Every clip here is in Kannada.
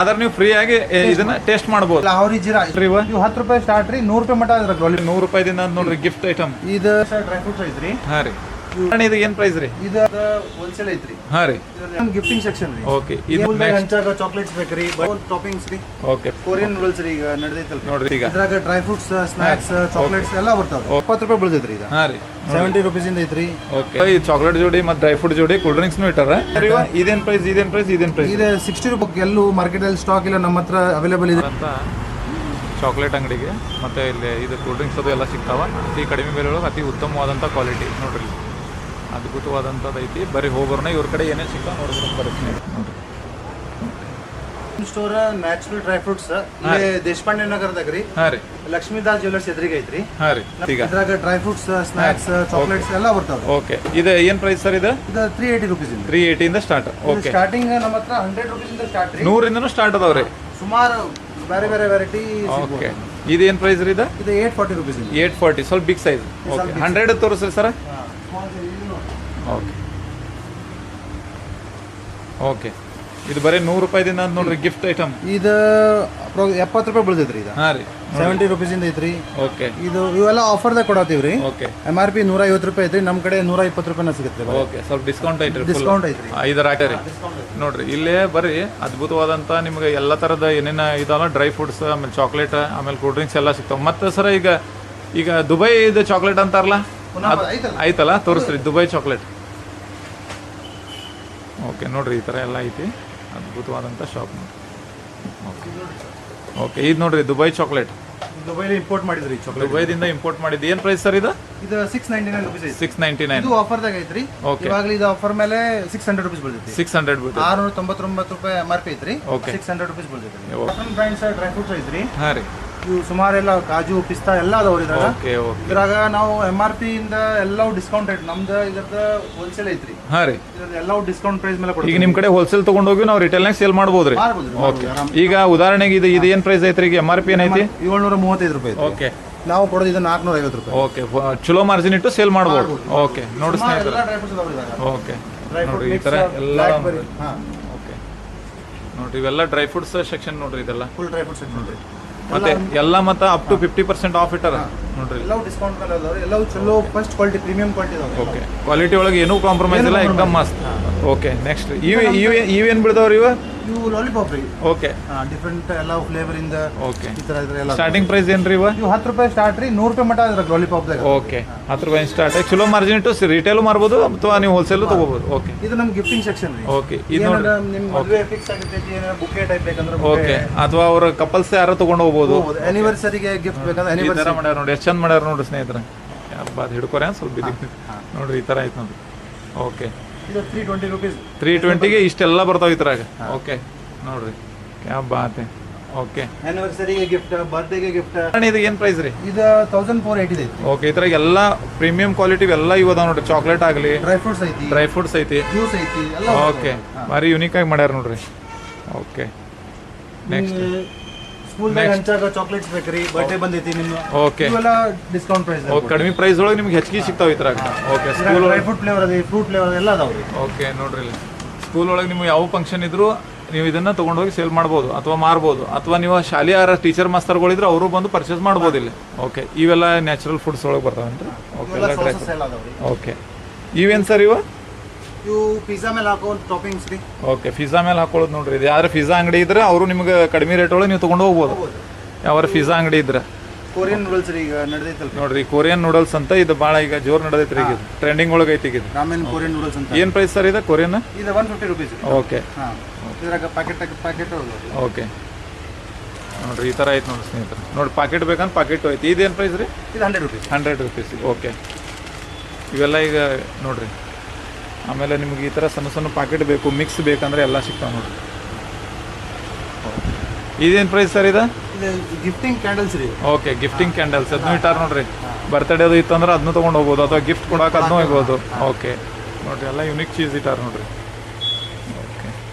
ಅದ್ರ ನೀವು ಫ್ರೀ ಆಗಿ ಇದನ್ನ ಟೇಸ್ಟ್ ಮಾಡಬಹುದು. ಲಾಹೋರಿ ಜೀರಾ ಇವು 10 ರೂಪಾಯಿ ಸ್ಟಾರ್ಟ್ ರೀ, 100 ರೂಪಾಯಿ ಮಟ ಅದ್ರ ಗಾಲಿ. 100 ರೂಪಾಯಿದಿಂದ ನೋಡ್ರಿ ಗಿಫ್ಟ್ ಐಟಮ್. ಇದು ಡ್ರೈ ಫ್ರೂಟ್ಸ್ ಐತ್ರಿ. ಹಾ ರೀ. ಇದು ಏನ್ ಪ್ರೈಸ್ ರೀ? ಇದು ಹೋಲ್ಸೇಲ್ ಐತ್ರಿ. ಹಾ ರೀ. ಗಿಫ್ಟಿಂಗ್ ಸೆಕ್ಷನ್ ರೀ. ಓಕೆ. ಇದು ಹಂಚಾಗ ಚಾಕ್ಲೇಟ್ಸ್ ಬೇಕ್ರಿ, ಟಾಪಿಂಗ್ಸ್ ರೀ. ಓಕೆ. ಕೊರಿಯನ್ ನೂಡಲ್ಸ್ ರೀ, ಈಗ ನಡೆದೈತಲ್ಲ ನೋಡ್ರಿ. ಈಗ ಇದ್ರಾಗ ಡ್ರೈ ಫ್ರೂಟ್ಸ್, ಸ್ನಾಕ್ಸ್, ಚಾಕ್ಲೇಟ್ಸ್ ಎಲ್ಲ ಬರ್ತಾವ. 20 ರೂಪಾಯಿ ಬೀಳ್ತೈತ್ರಿ ಇದು. ಹಾ ರೀ. 70 ರೂಪೀಸ್ ಇಂದ ಐತ್ರಿ. ಓಕೆ. ಈ ಚಾಕ್ಲೇಟ್ ಜೋಡಿ ಮತ್ತೆ ಡ್ರೈ ಫ್ರೂಟ್ ಜೋಡಿ ಕೂಲ್ ಡ್ರಿಂಕ್ಸ್ ಇಟ್ಟಾರ. ಇದೇನ್ ಪ್ರೈಸ್? ಇದೇನ್ ಪ್ರೈಸ್? ಇದೇನ್ ಪ್ರೈಸ್? ಇದು 60 ರೂಪಾಯಿ. ಎಲ್ಲೂ ಮಾರ್ಕೆಟ್ ಅಲ್ಲಿ ಸ್ಟಾಕ್ ಇಲ್ಲ, ನಮ್ಮ ಹತ್ರ ಅವೈಲೇಬಲ್ ಇದೆ ಅಂತ ಚಾಕ್ಲೇಟ್ ಅಂಗಡಿಗೆ. ಮತ್ತೆ ಇಲ್ಲಿ ಇದು ಕೂಲ್ ಡ್ರಿಂಕ್ಸ್ ಅದು ಎಲ್ಲ ಸಿಗ್ತಾವ ಅತಿ ಕಡಿಮೆ ಬೆಲೆ ಒಳಗೆ, ಅತಿ ಉತ್ತಮವಾದಂಥ ಕ್ವಾಲಿಟಿ ನೋಡ್ರಿ. ಅದ್ಭುತವಾದಂಥದ್ದು ಐತಿ. ಬರೀ ಹೋಗೋರ್ನ ಇವ್ರ ಕಡೆ ಏನೇನು ಸಿಗ್ತಾವ ನೋಡ್ಬೋದು ಬರ್ತೀನಿ ನೋಡ್ರಿ. Store natural dry fruits Deshpande ನಗರದಾಗ ರೀ. ಹಾ ರೀ. ಲಕ್ಷ್ಮೀದಾಸ್ ಜ್ಯುವೆಲ್ಲರ್ಸ್ ಎದುರಿಗೆ ಐತ್ರಿ. ಹಾ ರೀ. ಈಗ ಇದ್ರಾಗ ಡ್ರೈ ಫ್ರೂಟ್ಸ್, ಸ್ನಾಕ್ಸ್, ಚಾಕ್ಲೇಟ್ಸ್ ಎಲ್ಲ ಬರ್ತಾವ. ಓಕೆ. ಇದು ಏನ್ ಪ್ರೈಸ್ ಸರ್? ಇದು 380 ರೂಪೀಸ್ ಇಂದ 380 ಇಂದ ಸ್ಟಾರ್ಟ್. ಓಕೆ. ಸ್ಟಾರ್ಟಿಂಗ್ ನಮ್ಮ ಹತ್ರ 100 ರೂಪೀಸ್ ಇಂದ ಸ್ಟಾರ್ಟ್ ರೀ. 100 ಇಂದನೂ ಸ್ಟಾರ್ಟ್ ಅದಾವ್ರಿ. ಸುಮಾರು ಬೇರೆ ಬೇರೆ ವೆರೈಟಿ. ಓಕೆ. ಇದು ಏನ್ ಪ್ರೈಸ್ ರೀ? ಇದು 840 ರೂಪೀಸ್ ಇಂದ 840. ಸ್ವಲ್ಪ ಬಿಗ್ ಸೈಜ್. ಓಕೆ. 100 ತೋರಿಸ್ರಿ ಸರ್. ಓಕೆ. ಓಕೆ. ಇದು ಬರೀ 100 ರೂಪಾಯಿದಿಂದ ನೋಡ್ರಿ ಗಿಫ್ಟ್ ಐಟಮ್. ಇದು 70 ರೂಪಾಯಿ ಬೀಳ್ತೈತ್ರಿ. ಇದು 70 ರೂಪೀಸ್ ಇಂದ ಐತ್ರಿ. ಓಕೆ. ಇದು ಇವೆಲ್ಲ ಆಫರ್ದಾಗ ಕೊಡತ್ತೀವ್ರಿ. ಓಕೆ. MRP 150 ರೂಪಾಯಿ ಐತ್ರಿ, ನಮ್ಮ ಕಡೆ 120 ರೂಪಾಯಿನ ಸಿಗುತ್ತೆ. ಓಕೆ. ಸ್ವಲ್ಪ ಡಿಸ್ಕೌಂಟ್ ಐತ್ರಿ. ಡಿಸ್ಕೌಂಟ್ ಐತ್ರಿ. 5 ಹಾಕ್ರಿ ನೋಡ್ರಿ. ಇಲ್ಲೇ ಬರ್ರಿ ಅದ್ಭುತವಾದಂತ ನಿಮ್ಗೆ ಎಲ್ಲ ತರದ ಏನೇನ ಇದಾವಲ್ಲ ಡ್ರೈ ಫ್ರೂಟ್ಸ್, ಆಮೇಲೆ ಚಾಕ್ಲೇಟ್, ಆಮೇಲೆ ಕೂಲ್ ಡ್ರಿಂಕ್ಸ್ ಎಲ್ಲ ಸಿಗ್ತಾವ. ಮತ್ತೆ ಸರ್ ಈಗ ದುಬೈ ಇದು ಚಾಕ್ಲೇಟ್ ಅಂತಾರಲ್ಲ ಐತಲ್ಲ, ತೋರಿಸ್ರಿ ದುಬೈ ಚಾಕ್ಲೇಟ್. ಓಕೆ. ನೋಡ್ರಿ ಈ ಥರ ಎಲ್ಲ ಐತಿ. ಅದ್ಭುತವಾದಂಥ ಶಾಪ್ ನೋಡ್ರಿ. ಓಕೆ. ಓಕೆ. ಇದು ನೋಡ್ರಿ ದುಬೈ ಚಾಕ್ಲೇಟ್. ದುಬೈಲಿ ಇಂಪೋರ್ಟ್ ಮಾಡಿದ್ರಿ ಚಾಕ್ಲೇಟ್. ದುಬೈದಿಂದ ಇಂಪೋರ್ಟ್ ಮಾಡಿದ್ದು. ಏನು ಪ್ರೈಸ್ ಸರ್ ಇದು? ಇದು 699 ರೂಪೀಸ್ ಐತಿ. 699. ಇದು ಆಫರ್ದಾಗ ಐತ್ರಿ. ಇವಾಗಲೇ ಇದು ಆಫರ್ ಮೇಲೆ 600 ರೂಪೀಸ್ ಬೀಳ್ತೈತಿ. 600 ಬೀಳ್ತೈತಿ. 699 ರೂಪಾಯಿ MRP ಐತ್ರಿ. 600 ರೂಪೀಸ್ ಬೀಳ್ತೈತಿ. ಕಾಟನ್ ಬ್ರ್ಯಾಂಡ್ಸ್ ಡ್ರೈ ಫ್ರೂಟ್ಸ್ ಐತ್ರಿ. ಹಾಂ ರೀ. ಇವು ಸುಮಾರೆಲ್ಲ ಕಾಜು, ಪಿಸ್ತಾ ಎಲ್ಲ ಅದಾವ್ರಿ ಇದ್ರಾಗ. ಓಕೆ. ಓಕೆ. ಇದ್ರಾಗ ನಾವು MRP ಇಂದ ಎಲ್ಲವೂ ಡಿಸ್ಕೌಂಟ್ ರೇಟ್. ನಮ್ದು ಇದ್ರದ್ದು ಹೋಲ್ಸೇಲ್ ಐತ್ರಿ. ಹಾಂ ರೀ. ಎಲ್ಲವೂ ಡಿಸ್ಕೌಂಟ್ ಪ್ರೈಸ್ ಮೇಲೆ ಕೊಡ್ತೀವಿ. ಈಗ ನಿಮ್ಮ ಕಡೆ ಹೋಲ್ಸೇಲ್ ತಗೊಂಡೋಗಿ ನಾವು ರಿಟೇಲ್ನಾಗ ಸೇಲ್ ಮಾಡ್ಬೋದ್ರಿ. ಓಕೆ. ಈಗ ಉದಾಹರಣೆಗೆ ಇದು ಏನು ಪ್ರೈಸ್ ಐತ್ರಿ? ಈಗ MRP ಏನೈತಿ? 735 ರೂಪಾಯಿ. ಓಕೆ. ನಾವು ಕೊಡೋದು ಇದು 450 ರೂಪಾಯಿ. ಓಕೆ. ಚಲೋ ಮಾರ್ಜಿನ್ ಇಟ್ಟು ಸೇಲ್ ಮಾಡ್ಬೋದು. ಓಕೆ. ನೋಡಿ ಸ್ನೇಹಿತರೆ. ಓಕೆ. ನೋಡ್ರಿ ಈ ಥರ ಎಲ್ಲ. ಓಕೆ. ನೋಡ್ರಿ ಇವೆಲ್ಲ ಡ್ರೈ ಫ್ರೂಟ್ಸ್ ಸೆಕ್ಷನ್ ನೋಡ್ರಿ. ಇದೆಲ್ಲ ಫುಲ್ ಡ್ರೈ ಫ್ರೂಟ್ಸ್ ನೋಡ್ರಿ. ಮತ್ತೆ ಎಲ್ಲ ಮತ್ತೆ ಅಪ್ ಟು 50% ಆಫ್ ಇಟ್ಟಾರ ನೋಡ್ರಿ. ಎಲ್ಲವೂ ಡಿಸ್ಕೌಂಟ್ ಮೇಲೆ ಅದಾವ್ರಿ. ಎಲ್ಲವೂ ಚಲೋ ಫಸ್ಟ್ ಕ್ವಾಲಿಟಿ, ಪ್ರೀಮಿಯಂ ಕ್ವಾಲಿಟಿ ಅದಾವ. ಓಕೆ. ಕ್ವಾಲಿಟಿ ಒಳಗೆ ಏನೂ ಕಾಂಪ್ರಮೈಸ್ ಇಲ್ಲ, ಏಕದಮ್ ಮಸ್ತ್. ಓಕೆ. ನೆಕ್ಸ್ಟ್ ಇವೇನು ಬಿಡ್ತಾವ್ರಿ ಇವ? ಇವು ಲಾಲಿಪಾಪ್ ರೀ. ಓಕೆ. ಡಿಫ್ರೆಂಟ್ ಎಲ್ಲ ಫ್ಲೇವರ್ ಇಂದ. ಓಕೆ. ಈ ತರ ಎಲ್ಲ ಸ್ಟಾರ್ಟಿಂಗ್ ಪ್ರೈಸ್ ಏನ್ರಿ ಇವ? ಇವು 10 ರೂಪಾಯಿ ಸ್ಟಾರ್ಟ್ ರೀ, 100 ರೂಪಾಯಿ ಮಟ ಅದ್ರ ಲಾಲಿಪಾಪ್ ದಾಗ. ಓಕೆ. 10 ರೂಪಾಯಿ ಸ್ಟಾರ್ಟ್. ಚಲೋ ಮಾರ್ಜಿನ್ ಇಟ್ಟು ರಿಟೇಲ್ ಮಾರ್ಬೋದು ಅಥವಾ ನೀವು ಹೋಲ್ಸೇಲ್ ತಗೋಬಹುದು. ಓಕೆ. ಇದು ನಮ್ಮ ಗಿಫ್ಟಿಂಗ್ ಸೆಕ್ಷನ್ ರೀ. ಓಕೆ. ಇದು ನೋಡಿ ನಿಮ್ಮ ಮದುವೆ ಫಿಕ್ಸ್ ಆಗಿರ್ತೈತಿ, ಏನಾರ ಬುಕೆ ಟೈಪ್ ಬೇಕಂದ್ರೆ ಓಕೆ. ಅಥವಾ ಅವ್ರ ಕಪಲ್ಸ್ ಯಾರು ತಗೊಂಡು ಹೋಗ್ಬೋದು. ಆನಿವರ್ಸರಿಗೆ ಗಿಫ್ಟ್ ಬೇಕಂದ್ರೆ ಈ ಥರ ಮಾಡ್ಯಾರ ನೋಡಿ. ಎಷ್ಟು ಚಂದ ಮಾಡ್ಯಾರ ನೋಡ್ರಿ ಸ್ನೇಹಿತರೆ. ಬಾದ್ ಹಿಡ್ಕೊರ ಸ್ವಲ್ಪ ಬಿದ್ದಿ ನೋಡ್ರಿ. ಈ ಥರ ಆಯ್ತು ನೋಡ್ರಿ. ಓಕೆ. ಇದು 320 ರೂಪೀಸ್. 320ಗೆ ಇಷ್ಟೆಲ್ಲ ಬರ್ತಾವ ಈ ಥರಾಗ. ಓಕೆ. ನೋಡ್ರಿ ಕ್ಯಾ ಬಾತ್. ಓಕೆ. ಆನಿವರ್ಸರಿಗೆ ಗಿಫ್ಟ್, ಬರ್ತ್ಡೇಗೆ ಗಿಫ್ಟ್. ಇದು ಏನು ಪ್ರೈಸ್ ರೀ? ಇದು 1480 ಐತಿ. ಓಕೆ. ಈ ಥರ ಎಲ್ಲ ಪ್ರೀಮಿಯಂ ಕ್ವಾಲಿಟಿ ಎಲ್ಲ ಇವು ಅದಾವ ನೋಡ್ರಿ. ಚಾಕ್ಲೇಟ್ ಆಗಲಿ, ಡ್ರೈ ಫ್ರೂಟ್ಸ್ ಐತಿ, ಜ್ಯೂಸ್ ಐತಿ ಎಲ್ಲ. ಓಕೆ. ಭಾರಿ ಯುನೀಕ್ ಆಗಿ ಮಾಡ್ಯಾರ ನೋಡ್ರಿ. ಓಕೆ. ನೆಕ್ಸ್ಟ್ ಸ್ಕೂಲ್ದಾಗ ಹಂಚಾಗ ಚಾಕ್ಲೇಟ್ಸ್ ಬೇಕ್ರಿ, ಬರ್ತ್ಡೇ ಬಂದೈತಿ ನಿಮ್ಮ. ಓಕೆ. ಇವೆಲ್ಲ ಡಿಸ್ಕೌಂಟ್ ಪ್ರೈಸ್. ಓಕೆ. ಕಡಿಮೆ ಪ್ರೈಸ್ ಒಳಗೆ ನಿಮ್ಗೆ ಹೆಚ್ಚಿಗೆ ಸಿಗ್ತಾವ ಈ ಥರ. Okay. School dry fruit flavour ಅದ, ಫ್ರೂಟ್ ಫ್ಲೇವರ್ ಎಲ್ಲ ಅದಾವ್ರಿ. ಓಕೆ. ನೋಡ್ರಿ ಇಲ್ಲಿ ಸ್ಕೂಲ್ ಒಳಗೆ ನಿಮ್ಗೆ ಯಾವ ಫಂಕ್ಷನ್ ಇದ್ರು ನೀವು ಇದನ್ನ ತಗೊಂಡೋಗಿ ಸೇಲ್ ಮಾಡ್ಬೋದು ಅಥವಾ ಮಾರ್ಬೋದು. ಅಥವಾ ನೀವು ಶಾಲೆಯ ಟೀಚರ್ ಮಾಸ್ತರ್ಗಳಿದ್ರೆ ಅವರು ಬಂದು ಪರ್ಚೇಸ್ ಮಾಡ್ಬೋದು ಇಲ್ಲಿ. ಓಕೆ. ಇವೆಲ್ಲ ನ್ಯಾಚುರಲ್ ಫುಡ್ಸ್ ಒಳಗೆ ಬರ್ತಾವೇನ್ರಿ? ಓಕೆ. ಓಕೆ. ಇವೇನು ಸರ್ ಇವು? ಇವು ಪಿಜ್ಜಾ ಮೇಲೆ ಹಾಕೋ ಟಾಪಿಂಗ್ಸ್ ರೀ. ಓಕೆ. ಪಿಜ್ಜಾ ಮೇಲೆ ಹಾಕೊಳ್ಳೋದು ನೋಡ್ರಿ. ಇದು ಯಾರು ಪಿಜ್ಜಾ ಅಂಗಡಿ ಇದ್ರೆ ಅವರು ನಿಮ್ಗೆ ಕಡಿಮೆ ರೇಟ್ ಒಳಗೆ ನೀವು ತೊಗೊಂಡು ಹೋಗ್ಬೋದು. ಯಾವ ಪಿಜ್ಜಾ ಅಂಗಡಿ ಇದ್ರೆ. ಕೊರಿಯನ್ ನೂಡಲ್ಸ್ ರೀ, ಈಗ ನಡೆದೈತಲ್ಲ ನೋಡ್ರಿ. ಕೊರಿಯನ್ ನೂಡಲ್ಸ್ ಅಂತ ಇದು ಭಾಳ ಈಗ ಜೋರ್ ನಡೆದೈತ್ರಿ. ಈಗ ಟ್ರೆಂಡಿಂಗ್ ಒಳಗೆ ಐತಿ ಇದು. ರಾಮೆನ್ ಕೊರಿಯನ್ ನೂಡಲ್ಸ್ ಅಂತ. ಏನು ಪ್ರೈಸ್ ಸರ್ ಇದು ಕೊರಿಯನ್? ಇದು 150 ರೂಪೀಸ್. ಓಕೆ. ಇದ್ರಾಗ ಪ್ಯಾಕೆಟ್. ಓಕೆ. ನೋಡ್ರಿ ಈ ಥರ ಐತೆ ನೋಡ್ರಿ ಸ್ನೇಹಿತರೆ. ನೋಡಿ ಪಾಕೆಟ್ ಬೇಕಂದ್ರೆ ಪಾಕೆಟ್ ಐತಿ. ಇದೇನು ಪ್ರೈಸ್ ರೀ? ಇದು 100 ರೂಪೀಸ್. 100 ರೂಪೀಸ್. ಓಕೆ. ಇವೆಲ್ಲ ಈಗ ನೋಡ್ರಿ. ಆಮೇಲೆ ನಿಮ್ಗೆ ಈ ಥರ ಸಣ್ಣ ಸಣ್ಣ ಪಾಕೆಟ್ ಬೇಕು, ಮಿಕ್ಸ್ ಬೇಕಂದ್ರೆ ಎಲ್ಲ ಸಿಗ್ತಾವೆ ನೋಡ್ರಿ. ಇದೇನು ಪ್ರೈಸ್ ಸರ್ ಇದು? ಗಿಫ್ಟಿಂಗ್ ಕ್ಯಾಂಡಲ್ಸ್ ರೀ. ಓಕೆ. ಗಿಫ್ಟಿಂಗ್ ಕ್ಯಾಂಡಲ್ಸ್ ಅದನ್ನು ಇಟ್ಟಾರ ನೋಡ್ರಿ. ಬರ್ತ್ಡೇ ಅದು ಇತ್ತಂದ್ರೆ ಅದನ್ನು ತೊಗೊಂಡು ಹೋಗ್ಬೋದು, ಅಥವಾ ಗಿಫ್ಟ್ ಕೊಡೋಕೆ ಅದನ್ನೂ ಹೋಗ್ಬೋದು. ಓಕೆ. ನೋಡ್ರಿ ಎಲ್ಲ ಯುನಿಕ್ ಚೀಸ್ ಇಟ್ಟಾರ ನೋಡ್ರಿ.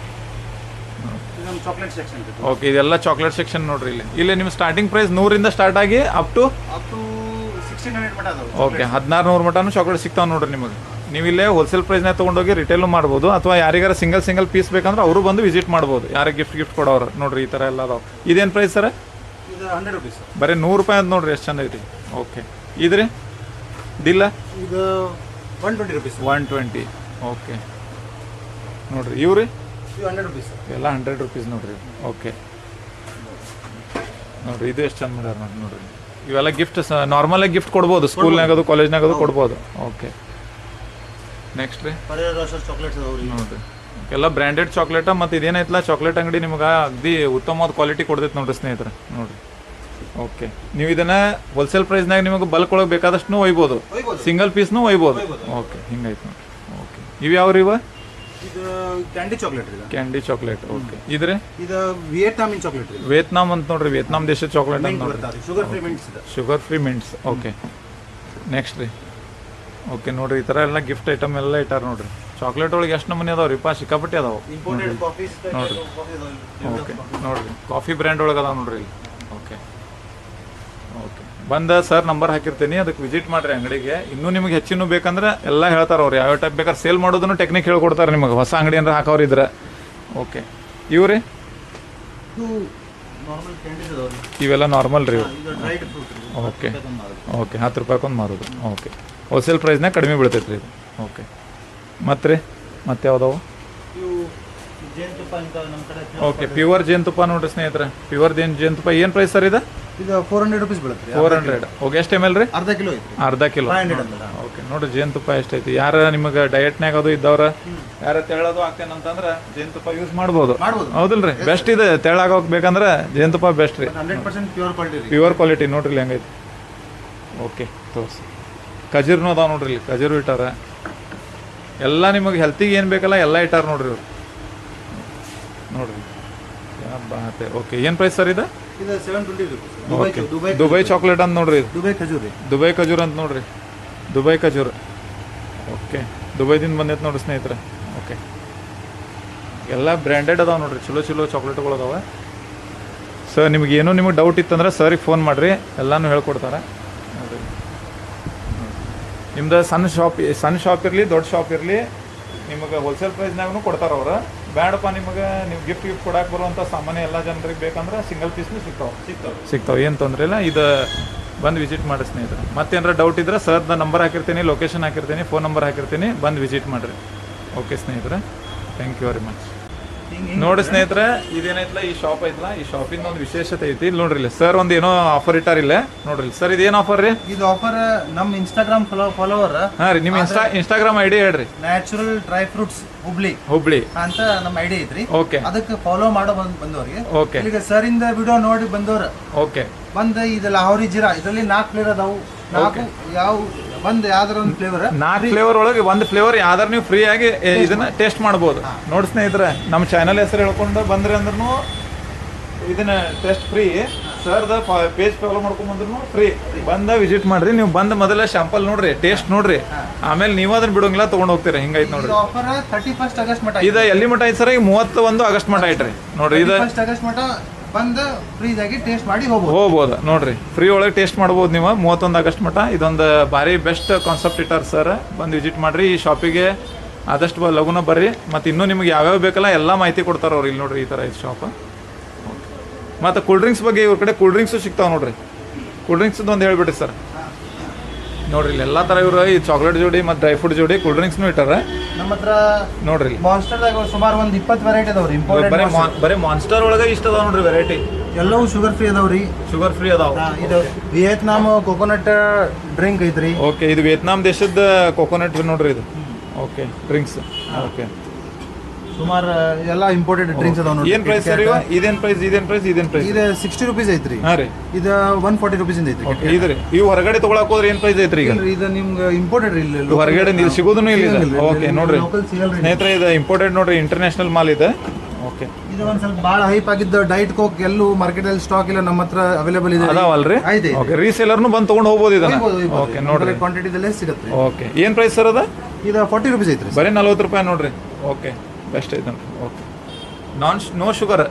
Chocolate section. ಓಕೆ. ಇದೆಲ್ಲ ಚಾಕ್ಲೇಟ್ ಸೆಕ್ಷನ್ ನೋಡ್ರಿ. ಇಲ್ಲಿ ನಿಮ್ಮ ಸ್ಟಾರ್ಟಿಂಗ್ ಪ್ರೈಸ್ 100 ಸ್ಟಾರ್ಟ್ ಆಗಿ ಅಪ್ ಟು 1600 ಮಟ ಅದಾವ. ಓಕೆ. 1600 ಮಟನೂ ಚಾಕ್ಲೇಟ್ ಸಿಗ್ತಾವೆ ನೋಡ್ರಿ ನಿಮಗೆ. ನೀವು ಇಲ್ಲೇ ಹೋಲ್ಸೇಲ್ ಪ್ರೈಸ್ನಾಗ ತೊಗೊಂಡೋಗಿ ರಿಟೇಲು ಮಾಡ್ಬೋದು, ಅಥವಾ ಯಾರಿಗಾರ ಸಿಂಗಲ್ ಪೀಸ್ ಬೇಕಂದ್ರೆ ಅವರು ಬಂದು ವಿಸಿಟ್ ಮಾಡ್ಬೋದು, ಯಾರಿಗೆ ಗಿಫ್ಟ್ ಕೊಡೋರು. ನೋಡಿರಿ ಈ ಥರ ಎಲ್ಲ ಅದಾವೆ. ಇದೇನು ಪ್ರೈಸ್ ಸರ್? ಇದು 100 ರುಪೀಸ್. ಬರೀ 100 ರೂಪಾಯಿ ಅಂತ ನೋಡಿರಿ, ಎಷ್ಟು ಚಂದ ಐತಿ. ಓಕೆ, ಇದ್ರಿ ಡಿಲ್ಲ ಇದು 120 ರುಪೀಸ್. 120. ಓಕೆ ನೋಡಿರಿ ಇವ್ರಿ ಇದು 100 ರುಪೀಸ್. ಎಲ್ಲ 100 ರುಪೀಸ್ ನೋಡಿರಿ. ಓಕೆ ನೋಡಿರಿ ಇದು ಎಷ್ಟು ಚಂದ ಮಾಡ್ಯಾರ ನೋಡಿರಿ. ಇವೆಲ್ಲ ಗಿಫ್ಟ್ ನಾರ್ಮಲಾಗಿ ಗಿಫ್ಟ್ ಕೊಡ್ಬೋದು, ಸ್ಕೂಲ್ನಾಗದು ಕಾಲೇಜ್ನಾಗದು ಕೊಡ್ಬೋದು. ಓಕೆ ನೆಕ್ಸ್ಟ್ ರೀ ಚಾಕ್ಲೇಟ್ಸ್ ಅದಾವ್ರಿ ನೋಡಿರಿ, ಎಲ್ಲ ಬ್ರ್ಯಾಂಡೆಡ್ ಚಾಕ್ಲೇಟ. ಮತ್ತು ಇದೇನೈತಲ್ಲ ಚಾಕ್ಲೇಟ್ ಅಂಗಡಿ ನಿಮ್ಗೆ ಅಗದಿ ಉತ್ತಮವಾದ ಕ್ವಾಲಿಟಿ ಕೊಡ್ತೈತೆ ನೋಡಿರಿ ಸ್ನೇಹಿತರೆ. ನೋಡಿರಿ ಓಕೆ, ನೀವು ಇದನ್ನು ಹೋಲ್ಸೇಲ್ ಪ್ರೈಸ್ನಾಗ ನಿಮಗೆ ಬಲ್ಕ್ ಒಳಗೆ ಬೇಕಾದಷ್ಟು ಒಯ್ಬೋದು, ಸಿಂಗಲ್ ಪೀಸ್ನೂ ಒಯ್ಬೋದು. ಓಕೆ ಹಿಂಗೈತೆ ನೋಡಿರಿ. ಓಕೆ ಇವು ಯಾವ್ರಿ ಇವ? ಇದು ಕ್ಯಾಂಡಿ ಚಾಕ್ಲೇಟ್ ರೀ. Candy chocolate. ಓಕೆ ಇದ್ರೆ ಇದು ವಿಯೆಟ್ನಾಮಿನ್ ಚಾಕ್ಲೇಟ್ ರೀ. ವಿಯೆಟ್ನಾಮ್ ಅಂತ ನೋಡ್ರಿ, ವಿಯೆಟ್ನಾಮ್ ದೇಶದ ಚಾಕ್ಲೇಟ್ ಅಂತ ನೋಡ್ರಿ. ಶುಗರ್ ಫ್ರೀ ಮಿಂಟ್ಸ್ ಇದೆ. Sugar free mints. Okay next ರೀ. ಓಕೆ ನೋಡ್ರಿ ಈ ಥರ ಎಲ್ಲ ಗಿಫ್ಟ್ ಐಟಮ್ ಎಲ್ಲ ಇಟ್ಟಾರ ನೋಡ್ರಿ. ಚಾಕ್ಲೇಟ್ ಒಳಗೆ ಎಷ್ಟು ನಮೂನೆ ಅದಾವ ರೀ? ಸಿಕ್ಕಾಪಟ್ಟೆ ಅದಾವ ಇಂಪೋರ್ಟೆಡ್ ಕಾಫೀಸ್ ನೋಡ್ರಿ. ಓಕೆ ನೋಡ್ರಿ ಕಾಫಿ ಬ್ರ್ಯಾಂಡ್ ಒಳಗೆ ಅದಾವ ನೋಡ್ರಿ ಇಲ್ಲಿ. ಓಕೆ ಓಕೆ ಬಂದ ಸರ್ ನಂಬರ್ ಹಾಕಿರ್ತೀನಿ, ಅದಕ್ಕೆ ವಿಸಿಟ್ ಮಾಡಿರಿ ಅಂಗಡಿಗೆ. ಇನ್ನೂ ನಿಮ್ಗೆ ಹೆಚ್ಚಿನೂ ಬೇಕಂದ್ರೆ ಎಲ್ಲ ಹೇಳ್ತಾರೆ ಅವ್ರು, ಯಾವ ಟೈಪ್ ಬೇಕಾದ್ರೆ ಸೇಲ್ ಮಾಡೋದನ್ನು ಟೆಕ್ನಿಕ್ ಹೇಳ್ಕೊಡ್ತಾರೆ ನಿಮಗೆ, ಹೊಸ ಅಂಗಡಿ ಏನಾರ ಹಾಕೋರು ಇದ್ರೆ. ಓಕೆ ಇವ್ರಿ ಇದು ನಾರ್ಮಲ್ ಕ್ಯಾಂಡೀಸ್ ಅದಾವ್ರಿ. ಇವೆಲ್ಲ ನಾರ್ಮಲ್ ರೀ. ಇದು ಡ್ರೈಡ್ ಫ್ರೂಟ್ ರೀ. ಓಕೆ ಓಕೆ 10 ರೂಪಾಯಿಗೊಂದು ಮಾರೋದು. ಓಕೆ ಹೋಲ್ಸೇಲ್ ಪ್ರೈಸ್ನಾಗ ಕಡಿಮೆ ಬೀಳ್ತೈತೆ ರೀ ಇದು. ಓಕೆ ಮತ್ತು ರೀ ಮತ್ತೆ ಯಾವ್ದಾವು? ಇವು ಜೇನುತುಪ್ಪ ಅಂತ ನಮ್ಮ ಕಡೆ. ಓಕೆ ಪ್ಯೂರ್ ಜೇನುತುಪ್ಪ ನೋಡ್ರಿ ಸ್ನೇಹಿತರೆ, ಪ್ಯೂರ್ ಜೇನುತುಪ್ಪ ಏನು ಪ್ರೈಸ್ ಸರ್ ಇದು? ಇದು 400 ರುಪೀಸ್ ಬೀಳುತ್ತೆ. 400. ಓಕೆ ಎಷ್ಟು ಎಮ್ ಎಲ್ ರೀ? ಅರ್ಧ ಕಿಲೋ ಐತಿ. ಅರ್ಧ ಕಿಲೋ. 500 ಅಂತ. ಓಕೆ ನೋಡ್ರಿ ಜೇನುತುಪ್ಪ ಎಷ್ಟೈತಿ. ಯಾರ ನಿಮಗೆ ಡಯಟ್ನಾಗ ಅದು ಇದ್ದವ್ರ ಯಾರ ತೆಳ್ಳದು ಆಗ್ತೇನಂತಂದ್ರೆ ಜೇನುತುಪ್ಪ ಯೂಸ್ ಮಾಡ್ಬೋದು. ಹೌದಿಲ್ರಿ? ಬೆಸ್ಟ್ ಇದೆ, ತೆಳ್ಳಾಗೋಕ್ ಬೇಕಂದ್ರೆ ಜೇನುತುಪ್ಪ ಬೆಸ್ಟ್ ರೀ. 100% ಪ್ಯೂರ್ ಕ್ವಾಲಿಟಿ ರೀ. ಪ್ಯೂರ್ ಕ್ವಾಲಿಟಿ ನೋಡ್ರಿ ಇಲ್ಲಿ ಹೆಂಗೈತಿ. ಓಕೆ ತೋರಿಸಿ. ಖಜೂರ್ನೂ ಅದಾವ ನೋಡ್ರಿ ಇಲ್ಲಿ, ಖಜೂರು ಇಟ್ಟಾರ. ಎಲ್ಲ ನಿಮಗೆ ಹೆಲ್ತಿಗೆ ಏನು ಬೇಕಲ್ಲ ಎಲ್ಲ ಇಟ್ಟಾರ ನೋಡ್ರಿ ಇವ್ರು. ನೋಡ್ರಿ ಬಾತೆ. ಓಕೆ ಏನು ಪ್ರೈಸ್ ಸರ್ ಇದು? ಇದು 720 ರುಪೀಸ್. ಓಕೆ ದುಬೈ ಚಾಕ್ಲೇಟ್ ಅಂತ ನೋಡ್ರಿ ಇದು. ದುಬೈ ಖಜೂರ್ ರೀ. ದುಬೈ ಖಜೂರ್ ಅಂತ ನೋಡ್ರಿ, ದುಬೈ ಖಜೂರ್. ಓಕೆ ದುಬೈದಿಂದ ಬಂದೈತೆ ನೋಡ್ರಿ ಸ್ನೇಹಿತರೆ. ಓಕೆ ಎಲ್ಲ ಬ್ರ್ಯಾಂಡೆಡ್ ಅದಾವೆ ನೋಡ್ರಿ, ಚಲೋ ಚಾಕ್ಲೇಟ್ಗಳು ಅದಾವೆ. ಸರ್ ನಿಮ್ಗೆ ಏನೋ ನಿಮಗೆ ಡೌಟ್ ಇತ್ತಂದ್ರೆ ಸರ್ಗೆ ಫೋನ್ ಮಾಡಿರಿ, ಎಲ್ಲನೂ ಹೇಳ್ಕೊಡ್ತಾರೆ ನೋಡಿರಿ. ನಿಮ್ದು ಸಣ್ಣ ಶಾಪ್ ಇರಲಿ ದೊಡ್ಡ ಶಾಪ್ ಇರಲಿ, ನಿಮಗೆ ಹೋಲ್ಸೇಲ್ ಪ್ರೈಸ್ನಾಗೂ ಕೊಡ್ತಾರೆ ಅವ್ರು. ಬೇಡಪ್ಪ ನಿಮಗೆ ನೀವು ಗಿಫ್ಟ್ ಕೊಡಕ್ಕೆ ಬರುವಂಥ ಸಾಮಾನ್ಯ ಎಲ್ಲ ಜನರಿಗೆ ಬೇಕಂದ್ರೆ ಸಿಂಗಲ್ ಪೀಸ್ನೂ ಸಿಗ್ತಾವೆ, ಏನು ತೊಂದರೆ ಇಲ್ಲ. ಇದು ಬಂದು ವಿಸಿಟ್ ಮಾಡಿ ಸ್ನೇಹಿತರೆ. ಮತ್ತೇನಾರ ಡೌಟ್ ಇದ್ರೆ ಸರ್ದ ನಂಬರ್ ಹಾಕಿರ್ತೀನಿ, ಲೊಕೇಶನ್ ಹಾಕಿರ್ತೀನಿ, ಫೋನ್ ನಂಬರ್ ಹಾಕಿರ್ತೀನಿ, ಬಂದು ವಿಸಿಟ್ ಮಾಡಿರಿ. ಓಕೆ ಸ್ನೇಹಿತರೆ, ಥ್ಯಾಂಕ್ ಯು ವೆರಿ ಮಚ್. ನೋಡಿ ಸ್ನೇಹಿತರೆ, ಇದೇನೈತಲ್ಲ ಈ ಶಾಪ್ ಐತಲ್ಲ, ಈ ಶಾಪಿಂದ ಒಂದು ವಿಶೇಷತೆ ಐತಿ. ಇಲ್ಲಿ ನೋಡ್ರಿ ಇಲ್ಲಿ ಸರ್ ಒಂದು ಏನೋ ಆಫರ್ ಇಟ್ಟಾರಿಲ್ಲ ನೋಡ್ರಿ. ಸರ್ ಇದೇನು ಆಫರ್ ರೀ? ಇದು ಆಫರ್ ನಮ್ಮ ಇನ್ಸ್ಟಾಗ್ರಾಮ್ ಫಾಲೋವರ್. ಹಾಂ ರೀ, ನಿಮ್ಮ ಇನ್ಸ್ಟಾಗ್ರಾಮ್ ಐಡಿ ಹೇಳ್ರಿ. ನ್ಯಾಚುರಲ್ ಡ್ರೈ ಫ್ರೂಟ್ಸ್ ಹುಬ್ಳಿ ಅಂತ ನಮ್ಮ ಐಡಿ ಐತ್ರಿ. ಓಕೆ ಅದಕ್ಕೆ ಫಾಲೋ ಮಾಡೋ ಬಂದವ್ರಿಗೆ. ಓಕೆ ಈಗ ಸರ್ ಇಂದ ವಿಡಿಯೋ ನೋಡಿ ಬಂದವ್ರ. ಓಕೆ ಬಂದ ಇದೆಲ್ಲ ಲಾಹೋರಿ ಜೀರಾ, ಇದರಲ್ಲಿ 4 ಫ್ಲೇವರ್ ಅದಾವು. 4 ಯಾವ ಬಂದ್ ಯಾವ್ದಾರ ಒಂದು ಫ್ಲೇವರ್, 4 ಫ್ಲೇವರ್ ಒಳಗೆ ಒಂದು ಫ್ಲೇವರ್ ಯಾವ್ದಾರು ನೀವು ಫ್ರೀ ಆಗಿ ಇದನ್ನ ಟೇಸ್ಟ್ ಮಾಡ್ಬೋದು. ನೋಡಿ ಸ್ನೇಹಿತರೆ, ನಮ್ಮ ಚಾನಲ್ ಹೆಸರು ಹೇಳ್ಕೊಂಡು ಬಂದ್ರಿ ಅಂದ್ರೂ ಇದನ್ನ ಟೆಸ್ಟ್ ಫ್ರೀ. ಸರ್ದ ಪೇಜ್ ಫಾಲೋ ಮಾಡ್ಕೊಂಡ್ ಬಂದ್ರು ಫ್ರೀ. ಬಂದ ವಿಸಿಟ್ ಮಾಡ್ರಿ. ನೀವು ಬಂದ ಮೊದಲ ಶಾಂಪಲ್ ನೋಡ್ರಿ, ಟೇಸ್ಟ್ ನೋಡ್ರಿ, ಆಮೇಲೆ ನೀವು ಅದನ್ನ ಬಿಡೋಂಗಿಲ್ಲ, ತಗೊಂಡ್ ಹೋಗ್ತೀರಿ. ಹಿಂಗೈತೆ ನೋಡ್ರಿ. ಆಫರ್ 31 ಆಗಸ್ಟ್ ಮಟ. ಇದು ಎಲ್ಲಿ ಮಟ ಐತಿ ಸರ್? ಈಗ 31 ಆಗಸ್ಟ್ ಮಟ ಐತ್ರಿ ನೋಡ್ರಿ. ಇದು 31 ಆಗಸ್ಟ್ ಮಟ ಬಂದು ಫ್ರೀದಾಗಿ ಟೇಸ್ಟ್ ಮಾಡಿ ಹೋಗ್ಬೋದು ನೋಡ್ರಿ. ಫ್ರೀ ಒಳಗೆ ಟೇಸ್ಟ್ ಮಾಡ್ಬೋದು ನೀವು 31 ಆಗಸ್ಟ್ ಮಟ. ಇದೊಂದು ಭಾರಿ ಬೆಸ್ಟ್ ಕಾನ್ಸೆಪ್ಟ್ ಇಟ್ಟಾರ ಸರ್. ಬಂದು ವಿಸಿಟ್ ಮಾಡ್ರಿ. ಈ ಶಾಪಿಗೆ ಆದಷ್ಟು ಲಗುನ ಬರ್ರಿ. ಮತ್ತು ಇನ್ನೂ ನಿಮ್ಗೆ ಯಾವ್ಯಾವ ಬೇಕಲ್ಲ ಎಲ್ಲ ಮಾಹಿತಿ ಕೊಡ್ತಾರೆ ಅವ್ರು. ಇಲ್ಲಿ ನೋಡ್ರಿ ಈ ಥರ ಐತೆ ಶಾಪ್. ಮತ್ತು ಕೂಲ್ ಡ್ರಿಂಕ್ಸ್ ಬಗ್ಗೆ ಇವ್ರ ಕಡೆ ಕೂಲ್ ಡ್ರಿಂಕ್ಸು ಸಿಗ್ತಾವೆ ನೋಡ್ರಿ. ಕೂಲ್ ಡ್ರಿಂಕ್ಸ್ದು ಒಂದು ಹೇಳ್ಬಿಡ್ರಿ ಸರ್. ನೋಡ್ರಿ ಇಲ್ಲಿ ಎಲ್ಲ ಥರ ಇವರು ಈ ಚಾಕ್ಲೇಟ್ ಜೋಡಿ ಮತ್ತು ಡ್ರೈ ಫ್ರೂಟ್ ಜೋಡಿ ಕೂಲ್ ಡ್ರಿಂಕ್ಸ್ನು ಇಟ್ಟಾರ ನಮ್ಮ ಹತ್ರ. ನೋಡ್ರಿ ಮಾನ್ಸ್ಟರ್ದಾಗ ಸುಮಾರು ಒಂದು 20 ವೆರೈಟಿ ಅದಾವ್ರಿ. ಬರೀ ಮಾನ್ಸ್ಟರ್ ಒಳಗೆ ಇಷ್ಟ ಅದಾವ ನೋಡ್ರಿ ವೆರೈಟಿ. ಎಲ್ಲವೂ ಶುಗರ್ ಫ್ರೀ ಅದಾವ್ರಿ. ಶುಗರ್ ಫ್ರೀ ಅದಾವ. ಇದು ವಿಯೆಟ್ನಾಮ್ ಕೋಕೋನಟ್ ಡ್ರಿಂಕ್ ಐತ್ರಿ. ಓಕೆ ಇದು ವಿಯೆಟ್ನಾಮ್ ದೇಶದ ಕೋಕೋನಟ್ ನೋಡ್ರಿ ಇದು. Okay drinks. ಓಕೆ ಸುಮಾರು ಎಲ್ಲ ಇಂಪೋರ್ಟೆಡ್ ಡ್ರಿಂಕ್ಸ್ ಅದಾವ ನೋಡಿ. ಏನು ಪ್ರೈಸ್ ಸರ್ ಇವ? ಇದೇನು ಪ್ರೈಸ್? ಇದು 60 ರೂಪೀಸ್ ಐತ್ರಿ. ಹಾಂ ರೀ. ಇದು 140 ರೂಪೀಸ್ ಇಂದ ಐತ್ರಿ. ಓಕೆ ಇದ್ರಿ ಇವು ಹೊರಗಡೆ ತೊಗೊಳಕ್ ಹೋದ್ರೆ ಏನು ಪ್ರೈಸ್ ಐತ್ರಿ ಈಗ? ಇದು ನಿಮ್ಗೆ ಇಂಪೋರ್ಟೆಡ್ ರೀ. ಇಲ್ಲಿ ಹೊರಗಡೆ ನೀವು ಸಿಗೋದೂ ಇಲ್ಲ. ಓಕೆ ನೋಡ್ರಿ ಸ್ನೇಹಿತರೆ, ಇದು ಇಂಪೋರ್ಟೆಡ್ ನೋಡ್ರಿ, ಇಂಟರ್ನ್ಯಾಷನಲ್ ಮಾಲ್ ಇದೆ. ಓಕೆ ಇದು ಒಂದು ಸ್ವಲ್ಪ ಭಾಳ ಹೈಪ್ ಆಗಿದ್ದ ಡೈಟ್ ಕೋಕ್ ಎಲ್ಲೂ ಮಾರ್ಕೆಟಲ್ಲಿ ಸ್ಟಾಕ್ ಇಲ್ಲ, ನಮ್ಮ ಹತ್ರ ಅವೈಲೇಬಲ್ ಇದೆ. ಅದಾವಲ್ರಿ? ಐತೆ. ಓಕೆ ರೀಸೇಲರ್ನು ಬಂದು ತೊಗೊಂಡು ಹೋಗ್ಬೋದು ಇದನ್ನ. ಓಕೆ ನೋಡ್ರಿ ಕ್ವಾಂಟಿಟಿದಲ್ಲೇ ಸಿಗುತ್ತೆ. ಓಕೆ ಏನು ಪ್ರೈಸ್ ಸರ್ ಅದ? ಇದು 40 ರೂಪೀಸ್ ಐತ್ರಿ. ಬರೀ 40 ರೂಪಾಯಿ ನೋಡ್ರಿ. ಓಕೆ ಬೆಸ್ಟ್ ಐತೆ ನೋಡ್ರಿ. Okay no sugar.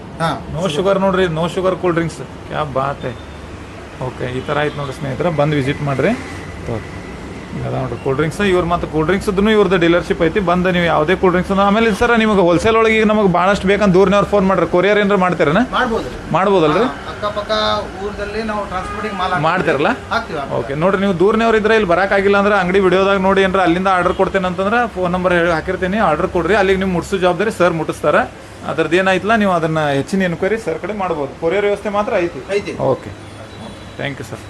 No sugar ನೋಡ್ರಿ, ನೋ ಶುಗರ್ ಕೂಲ್ ಡ್ರಿಂಕ್ಸ್. ಕ್ಯಾ ಬಾತ್. ಓಕೆ ಈ ಥರ ಆಯ್ತು ನೋಡ್ರಿ ಸ್ನೇಹಿತರೆ, ಬಂದು ವಿಸಿಟ್ ಮಾಡಿರಿ. ಅದ ನೋಡ್ರಿ ಕೂಲ್ ಡ್ರಿಂಕ್ಸ್ ಇವ್ರು ಮತ್ತು ಕೂಲ್ ಡ್ರಿಂಕ್ಸ್ದು ಇವ್ರದ್ದು ಡೀಲರ್ಶಿಪ್ ಐತಿ ಬಂದು ನೀವು ಯಾವುದೇ ಕೂಲ್ ಡ್ರಿಂಕ್ಸ್ ಆಮೇಲೆ ಸರ್ ನಿಮಗೆ ಹೋಲ್ಸೇಲ್ ಒಳಗೆ ಈಗ ನಮಗೆ ಭಾಳಷ್ಟು ಬೇಕಂತ ದೂರನವ್ರು ಫೋನ್ ಮಾಡ್ರಿ ಕೊರಿಯರ್ ಏನಾರು ಮಾಡ್ತೀರನ ಮಾಡ್ಬೋದು ಮಾಡ್ಬೋದಲ್ರಿ ಅಕ್ಕಪಕ್ಕ ಊರದಲ್ಲಿ ನಾವು ಟ್ರಾನ್ಸ್ಪೋರ್ಟಿಂಗ್ ಮಾಲ್ ಮಾಡ್ತಿರಲ್ಲ ಹಾಕ್ತೀವಿ. ಓಕೆ ನೋಡ್ರಿ ನೀವು ದೂರನವ್ರು ಇದ್ರೆ ಇಲ್ಲಿ ಬರೋಕ್ಕಾಗಿಲ್ಲ ಅಂದ್ರೆ ಅಂಗಡಿ ವಿಡಿಯೋದಾಗ ನೋಡಿ ಏನಾರ ಅಲ್ಲಿಂದ ಆರ್ಡರ್ ಕೊಡ್ತೇನೆ ಅಂತಂದ್ರೆ ಫೋನ್ ನಂಬರ್ ಹಾಕಿರ್ತೀನಿ ಆರ್ಡರ್ ಕೊಡ್ರಿ ಅಲ್ಲಿಗೆ ನೀವು ಮುಟ್ಸೋ ಜವಾಬ್ದಾರಿ ಸರ್ ಮುಟ್ಟಿಸ್ತಾರೆ ಅದ್ರದ್ದು ಏನಾಯ್ತಲ್ಲ ನೀವು ಅದನ್ನು ಹೆಚ್ಚಿನ ಎನ್ಕ್ವೈರಿ ಸರ್ ಕಡೆ ಮಾಡ್ಬೋದು ಕೊರಿಯರ್ ವ್ಯವಸ್ಥೆ ಮಾತ್ರ ಐತಿ ಐತಿ. Okay thank you sir